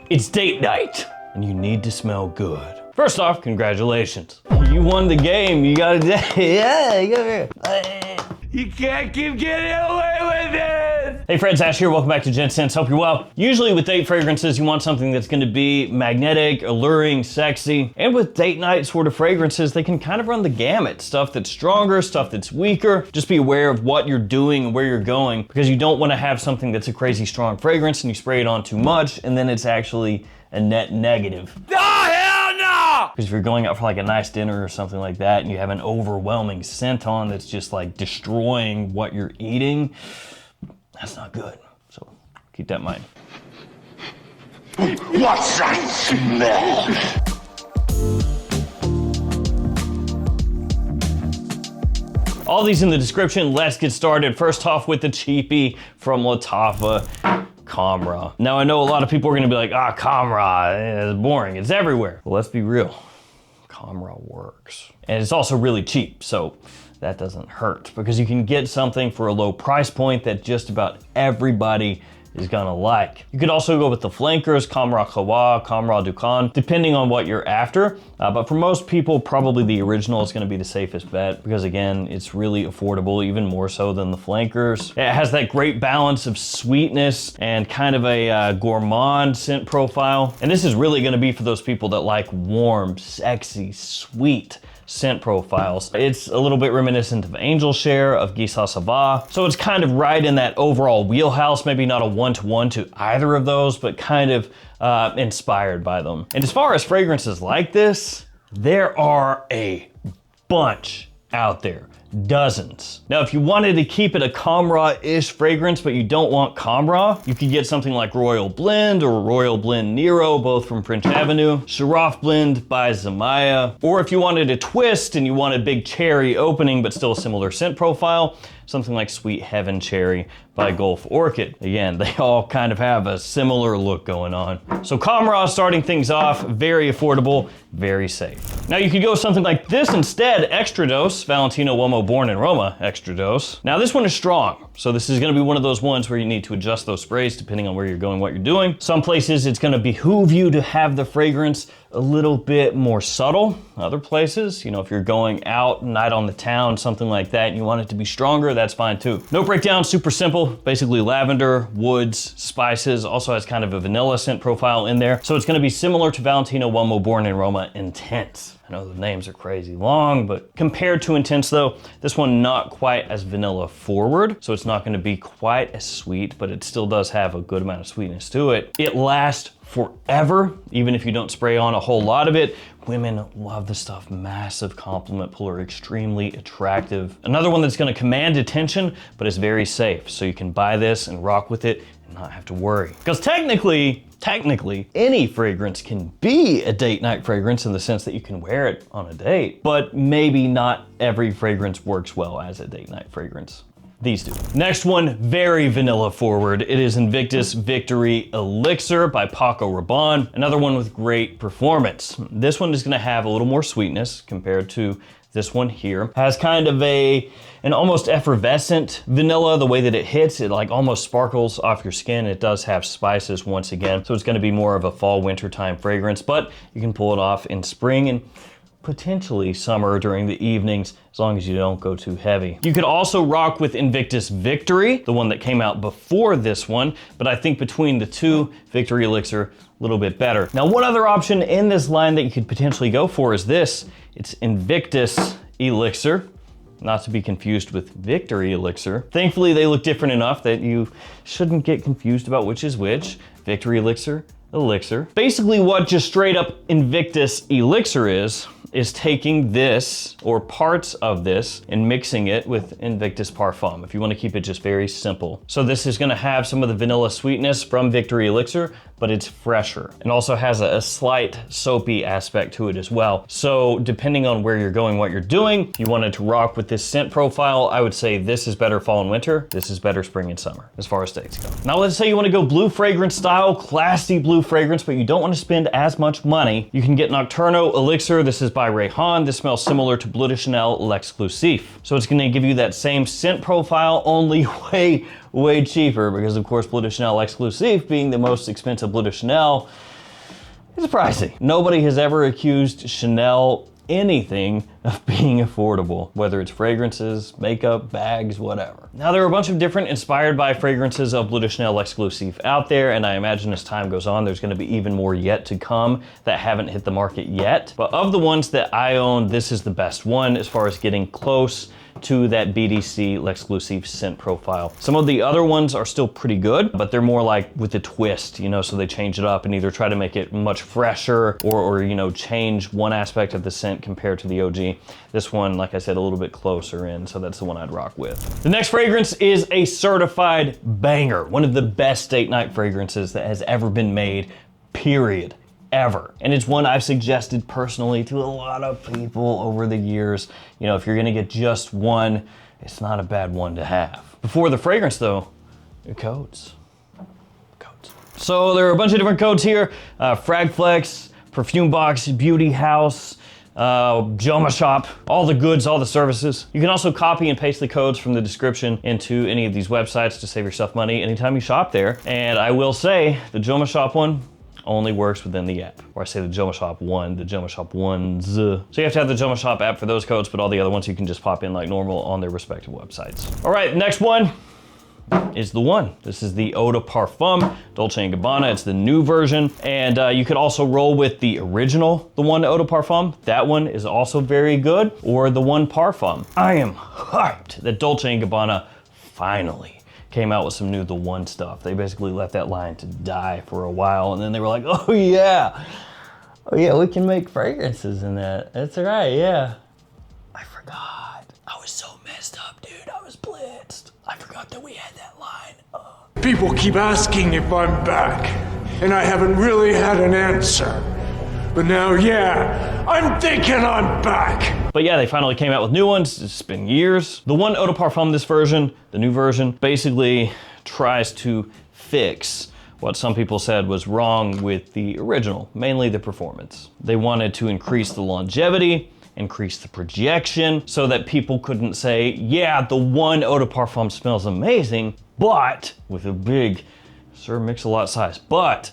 It's date night, and you need to smell good. First off, congratulations. You won the game. You got a date. Yeah, you got it. You can't keep getting away with it! Hey friends, Ash here, welcome back to Gents. Hope you're well. Usually with date fragrances, you want something that's gonna be magnetic, alluring, sexy. And with date night sort of fragrances, they can kind of run the gamut. Stuff that's stronger, stuff that's weaker. Just be aware of what you're doing and where you're going, because you don't wanna have something that's a crazy strong fragrance and you spray it on too much, and then it's actually a net negative. Because if you're going out for like a nice dinner or something like that and you have an overwhelming scent on that's just like destroying what you're eating, that's not good. So keep that in mind. What's that smell? All these in the description. Let's get started. First off with the cheapie from Lattafa Khamrah. Now I know a lot of people are gonna be like, Khamrah, it's boring, it's everywhere. Well, let's be real, Khamrah works. And it's also really cheap, so that doesn't hurt, because you can get something for a low price point that just about everybody is gonna like. You could also go with the flankers, Khamrah Kawa, Khamrah Dukan, depending on what you're after. But for most people, probably the original is gonna be the safest bet, because again, it's really affordable, even more so than the flankers. It has that great balance of sweetness and kind of a gourmand scent profile. And this is really gonna be for those people that like warm, sexy, sweet scent profiles. It's a little bit reminiscent of Angel Share, of Gisa Sava. So it's kind of right in that overall wheelhouse, maybe not a one-to-one to either of those, but kind of inspired by them. And as far as fragrances like this, there are a bunch out there. Dozens. Now, if you wanted to keep it a Khamrah-ish fragrance, but you don't want Khamrah, you could get something like Royal Blend or Royal Blend Nero, both from French Avenue, Sharaf Blend by Zamaya, or if you wanted a twist and you wanted big cherry opening, but still a similar scent profile, something like Sweet Heaven Cherry by Gulf Orchid. Again, they all kind of have a similar look going on. So Khamrah starting things off, very affordable, very safe. Now you could go something like this instead, Extra Dose, Valentino Uomo Born in Roma, Extra Dose. Now this one is strong, so this is gonna be one of those ones where you need to adjust those sprays depending on where you're going, what you're doing. Some places it's gonna behoove you to have the fragrance a little bit more subtle. Other places, you know, if you're going out, night on the town, something like that, and you want it to be stronger, that's fine too. Note breakdown, super simple. Basically lavender, woods, spices, also has kind of a vanilla scent profile in there. So it's gonna be similar to Valentino Uomo Born in Roma Intense. I know the names are crazy long, but compared to Intense though, this one not quite as vanilla forward, so it's not gonna be quite as sweet, but it still does have a good amount of sweetness to it. It lasts forever, even if you don't spray on a whole lot of it. Women love the stuff. Massive compliment puller, extremely attractive. Another one that's gonna command attention, but is very safe. So you can buy this and rock with it and not have to worry. Because technically, any fragrance can be a date night fragrance in the sense that you can wear it on a date, but maybe not every fragrance works well as a date night fragrance. These do. Next one, very vanilla forward. It is Invictus Victory Elixir by Paco Rabanne. Another one with great performance. This one is gonna have a little more sweetness compared to this one here. Has kind of an almost effervescent vanilla, the way that it hits, it like almost sparkles off your skin. It does have spices once again, so it's gonna be more of a fall winter time fragrance, but you can pull it off in spring and potentially summer during the evenings, as long as you don't go too heavy. You could also rock with Invictus Victory, the one that came out before this one, but I think between the two, Victory Elixir, a little bit better. Now, one other option in this line that you could potentially go for is this. It's Invictus Elixir, not to be confused with Victory Elixir. Thankfully, they look different enough that you shouldn't get confused about which is which. Victory Elixir, Elixir. Basically what just straight up Invictus Elixir is taking this or parts of this and mixing it with Invictus Parfum, if you want to keep it just very simple. So this is going to have some of the vanilla sweetness from Victory Elixir, but it's fresher and also has a slight soapy aspect to it as well. So depending on where you're going, what you're doing, if you wanted to rock with this scent profile, I would say this is better fall and winter. This is better spring and summer as far as dates go. Now let's say you want to go blue fragrance style, classy blue fragrance, but you don't want to spend as much money. You can get Nocturno Elixir. This is by Rayhan. This smells similar to Bleu de Chanel L'Exclusif. So it's going to give you that same scent profile, only way cheaper, because of course Bleu de Chanel L'Exclusif being the most expensive Bleu de Chanel, it's pricey. Nobody has ever accused Chanel anything of being affordable, whether it's fragrances, makeup, bags, whatever. Now, there are a bunch of different inspired by fragrances of Bleu de Chanel exclusive out there, and I imagine as time goes on, there's gonna be even more yet to come that haven't hit the market yet. But of the ones that I own, this is the best one as far as getting close to that BDC L'Exclusive scent profile. Some of the other ones are still pretty good, but they're more like with a twist, you know, so they change it up and either try to make it much fresher or you know, change one aspect of the scent compared to the OG. This one, like I said, a little bit closer in, so that's the one I'd rock with. The next fragrance is a certified banger, one of the best date night fragrances that has ever been made, period. Ever. And it's one I've suggested personally to a lot of people over the years. You know, if you're gonna get just one, it's not a bad one to have. Before the fragrance though, the codes. So there are a bunch of different codes here. Fragflex, Perfume Box, Beauty House, JOMASHOP, all the goods, all the services. You can also copy and paste the codes from the description into any of these websites to save yourself money anytime you shop there. And I will say, the JOMASHOP one only works within the app. Or I say the JOMASHOP one, the JOMASHOP ones. So you have to have the JOMASHOP app for those codes, but all the other ones you can just pop in like normal on their respective websites. All right, next one is the one. This is the Eau de Parfum, Dolce & Gabbana. It's the new version. And you could also roll with the original, the one Eau de Parfum. That one is also very good. Or the one Parfum. I am hyped that Dolce & Gabbana finally came out with some new The One stuff. They basically let that line to die for a while, and then they were like, oh yeah, we can make fragrances in that. That's right, yeah. I forgot. I was so messed up, dude. I was blitzed. I forgot that we had that line. People keep asking if I'm back, and I haven't really had an answer. But now, yeah, I'm thinking I'm back. But yeah, they finally came out with new ones. It's been years. The one Eau de Parfum, this version, the new version, basically tries to fix what some people said was wrong with the original, mainly the performance. They wanted to increase the longevity, increase the projection, so that people couldn't say, yeah, the one Eau de Parfum smells amazing, but, with a big Sir Mix-a-Lot size, but,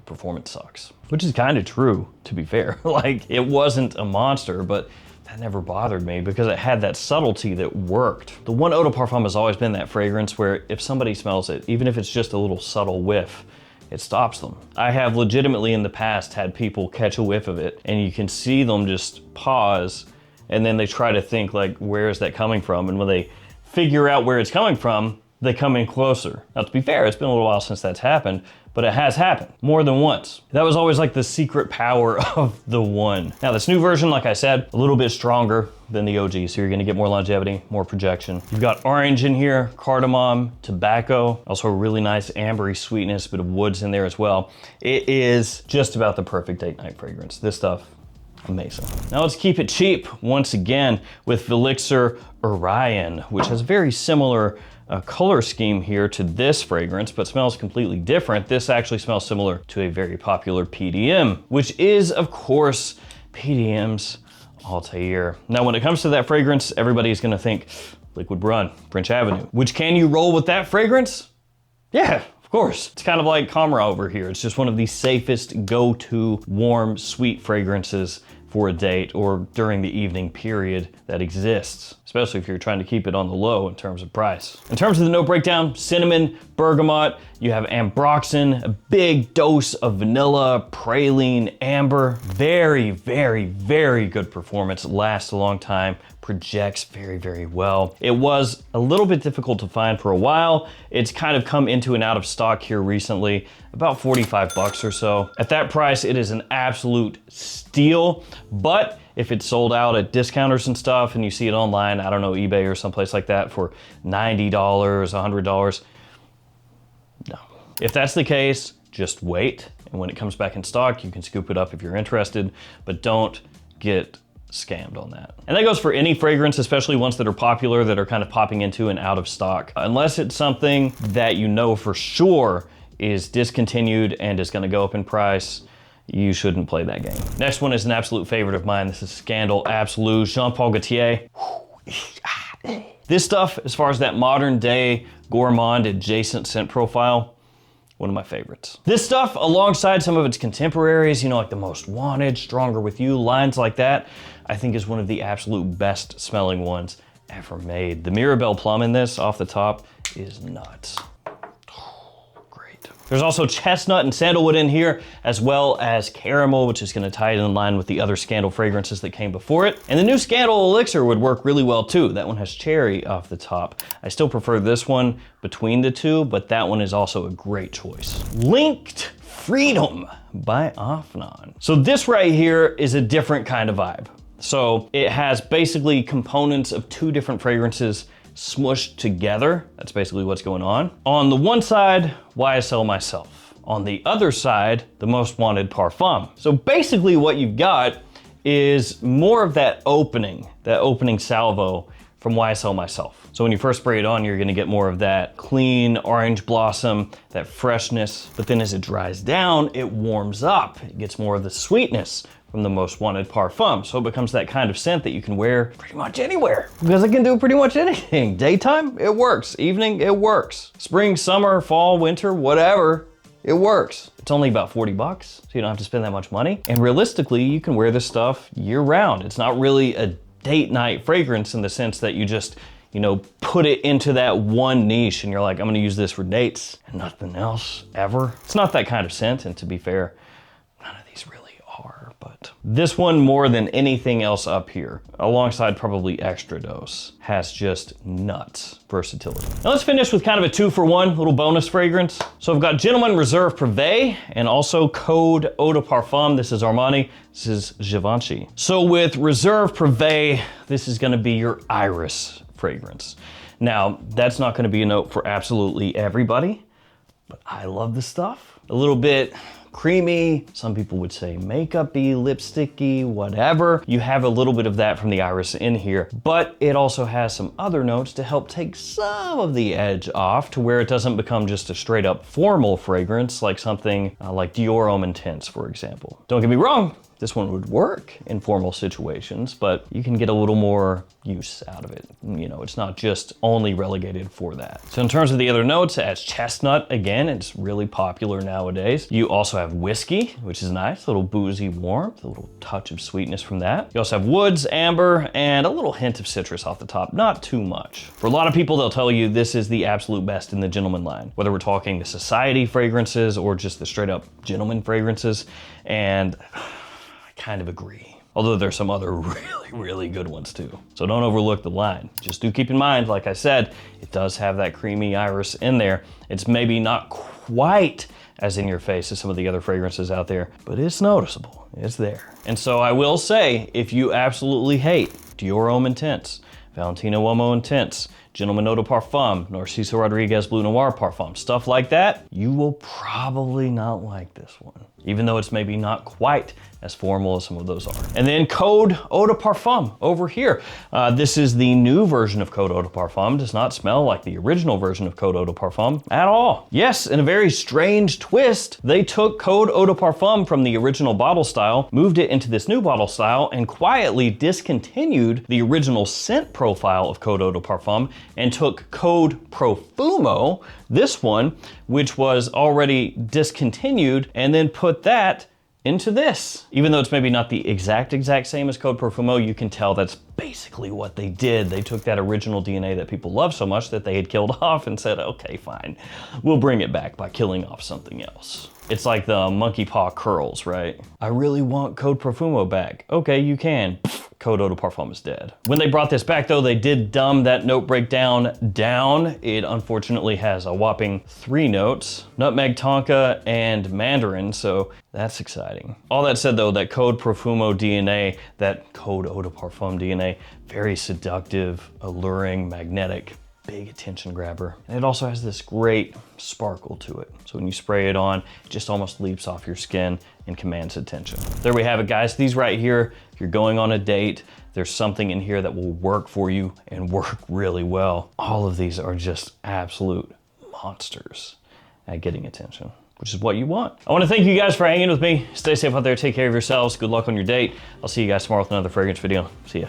performance sucks. Which is kind of true, to be fair. Like, it wasn't a monster, but that never bothered me because it had that subtlety that worked. The one Eau de Parfum has always been that fragrance where if somebody smells it, even if it's just a little subtle whiff, it stops them. I have legitimately in the past had people catch a whiff of it and you can see them just pause and then they try to think like, where is that coming from? And when they figure out where it's coming from, they come in closer. Now, to be fair, it's been a little while since that's happened, but it has happened more than once. That was always like the secret power of the one. Now, this new version, like I said, a little bit stronger than the OG, so you're gonna get more longevity, more projection. You've got orange in here, cardamom, tobacco, also a really nice ambery sweetness, bit of woods in there as well. It is just about the perfect date night fragrance. This stuff, amazing. Now let's keep it cheap once again with Velixir Orion, which has a very similar color scheme here to this fragrance, but smells completely different. This actually smells similar to a very popular PDM, which is, of course, PDM's Altair. Now, when it comes to that fragrance, everybody's gonna think Liquid Run, French Avenue. Which can you roll with that fragrance? Yeah, of course. It's kind of like Khamrah over here. It's just one of the safest go-to warm, sweet fragrances for a date or during the evening period that exists, especially if you're trying to keep it on the low in terms of price. In terms of the note breakdown, cinnamon, bergamot, you have ambroxan, a big dose of vanilla, praline, amber. Very, very, very good performance. Lasts a long time, projects very, very well. It was a little bit difficult to find for a while. It's kind of come into and out of stock here recently, about 45 bucks or so. At that price, it is an absolute steal, but if it's sold out at discounters and stuff and you see it online, I don't know, eBay or someplace like that for $90, $100, no. If that's the case, just wait. And when it comes back in stock, you can scoop it up if you're interested, but don't get scammed on that. And that goes for any fragrance, especially ones that are popular, that are kind of popping into and out of stock. Unless it's something that you know for sure is discontinued and is gonna go up in price, you shouldn't play that game. Next one is an absolute favorite of mine. This is Scandal Absolu, Jean Paul Gaultier. This stuff, as far as that modern day gourmand adjacent scent profile, One of my favorites. This stuff, alongside some of its contemporaries, you know, like the Most Wanted, Stronger With You, lines like that, I think is one of the absolute best smelling ones ever made. The Mirabelle Plum in this, off the top, is nuts. Great. There's also chestnut and sandalwood in here, as well as caramel, which is gonna tie it in line with the other Scandal fragrances that came before it. And the new Scandal Elixir would work really well too. That one has cherry off the top. I still prefer this one between the two, but that one is also a great choice. Linked Freedom by Afnan. So this right here is a different kind of vibe. So it has basically components of two different fragrances smushed together. That's basically what's going on. On the one side, YSL Myself. On the other side, the Most Wanted Parfum. So basically what you've got is more of that opening salvo from YSL Myself. So when you first spray it on, you're gonna get more of that clean orange blossom, that freshness, but then as it dries down, it warms up. It gets more of the sweetness from the Most Wanted Parfum. So it becomes that kind of scent that you can wear pretty much anywhere, because it can do pretty much anything. Daytime, it works. Evening, it works. Spring, summer, fall, winter, whatever, it works. It's only about 40 bucks, so you don't have to spend that much money. And realistically, you can wear this stuff year round. It's not really a date night fragrance in the sense that you just, you know, put it into that one niche and you're like, I'm gonna use this for dates and nothing else ever. It's not that kind of scent, and to be fair, none of these really are, but this one more than anything else up here, alongside probably Extra Dose, has just nuts versatility. Now let's finish with kind of a 2-for-1 little bonus fragrance. So I've got Gentleman Reserve Privé and also Code Eau de Parfum. This is Armani, this is Givenchy. So with Reserve Privé, this is gonna be your iris fragrance. Now, that's not gonna be a note for absolutely everybody, but I love this stuff. A little bit creamy, some people would say makeup-y, lipsticky, whatever. You have a little bit of that from the iris in here, but it also has some other notes to help take some of the edge off to where it doesn't become just a straight up formal fragrance like something like Dior Homme Intense, for example. Don't get me wrong, this one would work in formal situations, but you can get a little more use out of it. You know, it's not just only relegated for that. So in terms of the other notes, it has chestnut. Again, it's really popular nowadays. You also have whiskey, which is nice, a little boozy warmth, a little touch of sweetness from that. You also have woods, amber, and a little hint of citrus off the top, not too much. For a lot of people, they'll tell you this is the absolute best in the gentleman line, whether we're talking the society fragrances or just the straight up gentleman fragrances. And kind of agree. Although there's some other really good ones too. So don't overlook the line. Just do keep in mind, like I said, it does have that creamy iris in there. It's maybe not quite as in your face as some of the other fragrances out there, but it's noticeable, it's there. And so I will say, if you absolutely hate Dior Homme Intense, Valentino Uomo Intense, Gentleman Eau de Parfum, Narciso Rodriguez Blue Noir Parfum, stuff like that, you will probably not like this one, even though it's maybe not quite as formal as some of those are. And then Code Eau de Parfum over here. This is the new version of Code Eau de Parfum. Does not smell like the original version of Code Eau de Parfum at all. Yes, in a very strange twist, they took Code Eau de Parfum from the original bottle style, moved it into this new bottle style, and quietly discontinued the original scent profile of Code Eau de Parfum and took Code Profumo, this one, which was already discontinued, and then put that into this. Even though it's maybe not the exact same as Code Profumo, you can tell that's basically what they did. They took that original DNA that people love so much that they had killed off and said, okay, fine, we'll bring it back by killing off something else. It's like the monkey paw curls, right? I really want Code Profumo back. Okay, you can. Code Eau de Parfum is dead. When they brought this back though, they did dumb that note breakdown down. It unfortunately has a whopping 3 notes, nutmeg, tonka, and mandarin, so that's exciting. All that said though, that Code Profumo DNA, that Code Eau de Parfum DNA, very seductive, alluring, magnetic, big attention grabber. And it also has this great sparkle to it. So when you spray it on, it just almost leaps off your skin and commands attention. There we have it, guys. These right here, if you're going on a date, there's something in here that will work for you and work really well. All of these are just absolute monsters at getting attention, which is what you want. I want to thank you guys for hanging with me. Stay safe out there, take care of yourselves. Good luck on your date. I'll see you guys tomorrow with another fragrance video. See ya.